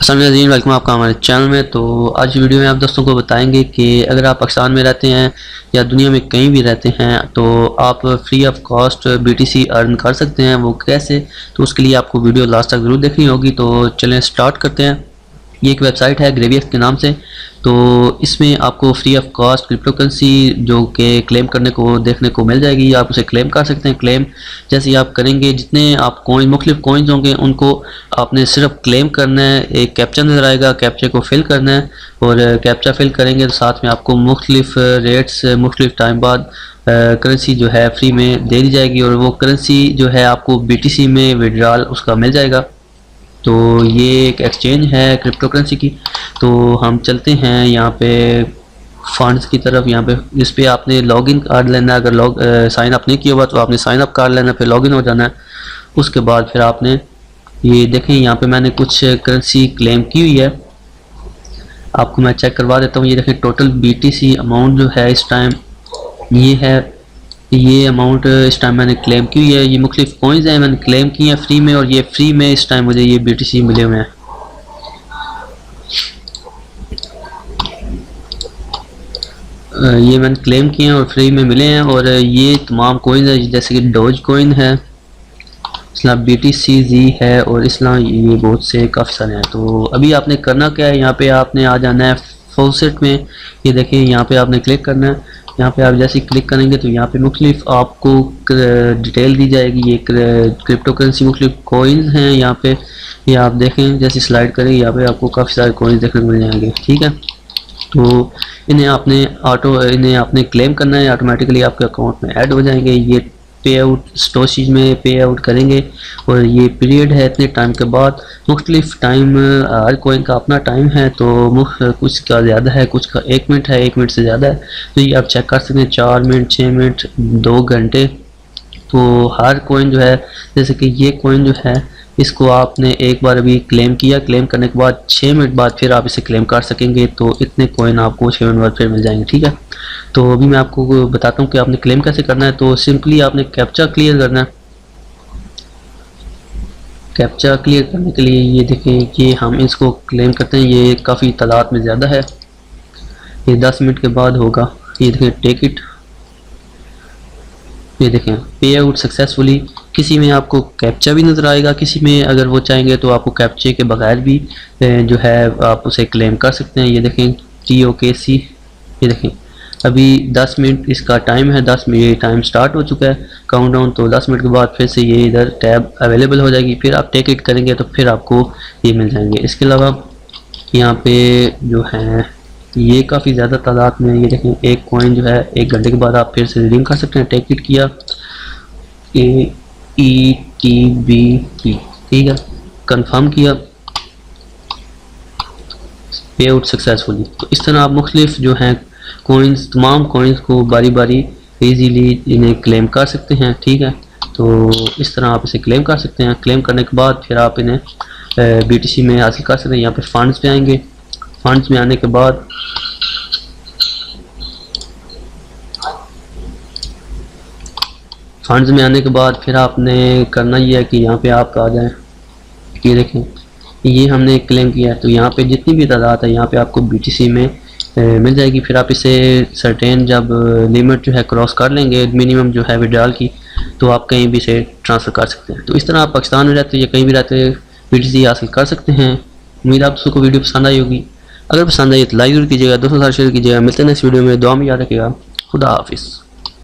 अस्सलामुअलैकुम, वेलकम आपका हमारे चैनल में। तो आज की वीडियो में आप दोस्तों को बताएंगे कि अगर आप पाकिस्तान में रहते हैं या दुनिया में कहीं भी रहते हैं तो आप free of cost BTC earn कर सकते हैं। वो कैसे, तो उसके लिए आपको वीडियो लास्ट तक ज़रूर देखनी होगी। तो चलें स्टार्ट करते हैं। ये एक वेबसाइट है ग्रेवियक्स के नाम से। तो इसमें आपको free of cost crypto currency जो कि क्लेम करने को देखने को मिल जाएगी। आप उसे क्लेम कर सकते हैं। क्लेम जैसे ही आप करेंगे, जितने आप कॉइन मुख्तलिफ कॉइन्स होंगे उनको आपने सिर्फ क्लेम करना है। एक कैप्चा नज़र आएगा, कैप्चे को फिल करना है और कैप्चा फिल करेंगे तो साथ में आपको मुख्तलिफ रेट्स मुख्तलिफ टाइम बाद करेंसी जो है फ्री में दे दी जाएगी और वो करेंसी जो है आपको BTC में विड्रॉल उसका मिल जाएगा। तो ये एक एक्सचेंज है क्रिप्टो करेंसी की। तो हम चलते हैं यहाँ पे फंड्स की तरफ। यहाँ पे इस पे आपने लॉगिन कार्ड लेना है। अगर साइन अप नहीं किया हुआ तो आपने साइन अप कार्ड लेना है, फिर लॉगिन हो जाना है। उसके बाद फिर आपने ये देखें, यहाँ पे मैंने कुछ करेंसी क्लेम की हुई है, आपको मैं चेक करवा देता हूँ। ये देखें टोटल BTC अमाउंट जो है इस टाइम ये है, ये अमाउंट इस टाइम मैंने क्लेम की हुई है। ये मुख्तलिफ कॉइन्स हैं मैंने क्लेम की हैं फ्री में, और ये फ्री में इस टाइम मुझे ये BTC मिले हुए हैं। ये मैंने क्लेम किए हैं और फ्री में मिले हैं। और ये तमाम कॉइन्स है जैसे कि डोज कॉइन है, इस्लाम BTCZ है और इस्लाम, ये बहुत से काफ़ी सारे हैं। तो अभी आपने करना क्या है, यहाँ पे आपने आ जाना है फॉसेट में। ये देखिए यहाँ पे आपने क्लिक करना है। यहाँ पे आप जैसे क्लिक करेंगे तो यहाँ पे मुख्तलिफ आपको डिटेल दी जाएगी। ये क्रिप्टो करेंसी मुख्तलिफ कॉइन्स हैं यहाँ पे। ये आप देखें जैसे स्लाइड करें यहाँ पे आपको काफ़ी सारे कॉइन्स देखने को मिल जाएंगे। ठीक है, तो इन्हें आपने क्लेम करना है, ऑटोमेटिकली आपके अकाउंट में ऐड हो जाएंगे। ये पे आउट स्टोरेज में पे आउट करेंगे और ये पीरियड है इतने टाइम के बाद। मुख्तलिफ टाइम, हर कोइन का अपना टाइम है। तो कुछ का ज़्यादा है, कुछ का 1 मिनट है, 1 मिनट से ज़्यादा है। तो ये आप चेक कर सकते हैं, 4 मिनट, 6 मिनट, 2 घंटे। तो हर कोइन जो है, जैसे कि ये कोइन जो है इसको आपने एक बार अभी क्लेम किया, क्लेम करने के बाद 6 मिनट बाद फिर आप इसे क्लेम कर सकेंगे। तो इतने कोइन आपको 6 मिनट बाद फिर मिल जाएंगे। ठीक है, तो अभी मैं आपको बताता हूँ कि आपने क्लेम कैसे करना है। तो सिंपली आपने कैप्चा क्लियर करना है। कैप्चा क्लियर करने के लिए ये देखें कि हम इसको क्लेम करते हैं, ये काफ़ी तादाद में ज़्यादा है। ये 10 मिनट के बाद होगा। ये देखें टेक इट, ये देखें पे आउट सक्सेसफुली। किसी में आपको कैप्चा भी नज़र आएगा, किसी में अगर वो चाहेंगे तो आपको कैप्चे के बगैर भी जो है आप उसे क्लेम कर सकते हैं। ये देखें TOKC, ये देखें अभी 10 मिनट इसका टाइम है, 10 मिनट ये टाइम स्टार्ट हो चुका है काउंटडाउन। तो 10 मिनट के बाद फिर से ये इधर टैब अवेलेबल हो जाएगी, फिर आप टेक इट करेंगे तो फिर आपको ये मिल जाएंगे। इसके अलावा यहाँ पे जो है ये काफ़ी ज़्यादा तादाद में, ये देखें एक कॉइन जो है 1 घंटे के बाद आप फिर से रिडीम कर सकते हैं। टेक इट किया, AETBP, ठीक है, कंफर्म किया, पे आउट सक्सेसफुली। तो इस तरह आप मुख्तलिफ जो हैं कॉइन्स, तमाम कॉइन्स को बारी बारी इजीली इन्हें क्लेम कर सकते हैं। ठीक है, तो इस तरह आप इसे क्लेम कर सकते हैं। क्लेम करने के बाद फिर आप इन्हें BTC में हासिल कर सकते हैं। यहाँ पे फंड्स पे आएंगे। फंड्स में आने के बाद फिर आपने करना ये है कि यहाँ पे आप आ जाएं। ये देखें ये हमने क्लेम किया है, तो यहाँ पे जितनी भी तादाद है यहाँ पे आपको BTC में मिल जाएगी। फिर आप इसे सर्टेन जब लिमिट जो है क्रॉस कर लेंगे मिनिमम जो है विड्रॉल की, तो आप कहीं भी इसे ट्रांसफ़र कर सकते हैं। तो इस तरह आप पाकिस्तान में रहते हैं या कहीं भी रहते हैं BTC हासिल कर सकते हैं। उम्मीद आप सबको वीडियो पसंद आई होगी। अगर पसंद आई तो लाइक जरूर कीजिएगा, दोस्तों के साथ शेयर कीजिएगा। मिलते हैं नेक्स्ट वीडियो में। दुआ में याद रखिएगा। खुदा हाफिज़।